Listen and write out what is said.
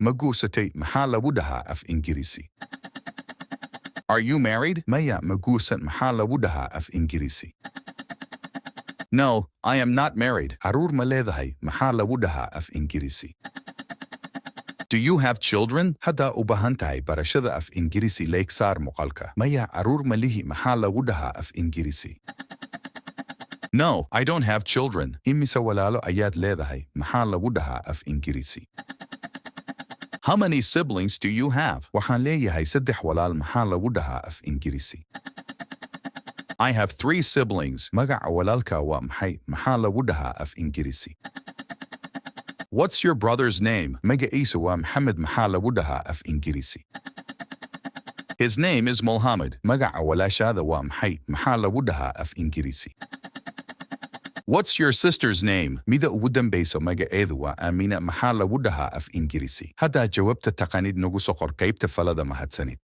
magusatay mahalawudaha af Ingirisi. Are you married? Maya magusat mahalawudaha af Ingirisi. No, I am not married. Arur maledahay mahalawudaha af Ingirisi. Do you have children? Hada ubahantay barashada af Ingirisi leksar muqalka. Maya arur malihi mahalawudaha af Ingirisi. No, I don't have children. Imisa walalo ayat ledahay mahalawudaha af Ingirisi. How many siblings do you have? Waxaan leeyahay saddex walaal mahalawudaha af Ingirisi. I have 3 siblings. Magaca walaalka waa maxay mahalawudaha af Ingirisi. What's your brother's name? Magaciisa waa Maxamed mahalawudaha af Ingirisi. His name is Mohammed. Magaca walaashada waa maxay mahalawudaha af Ingirisi. What's your sister's name? Mida ugu dambayso magaceedu waa Amina mahalawudaha af Ingirisi. Hadda jawaabta taqaanid nagu soo qor qaybta falada mahadsanid.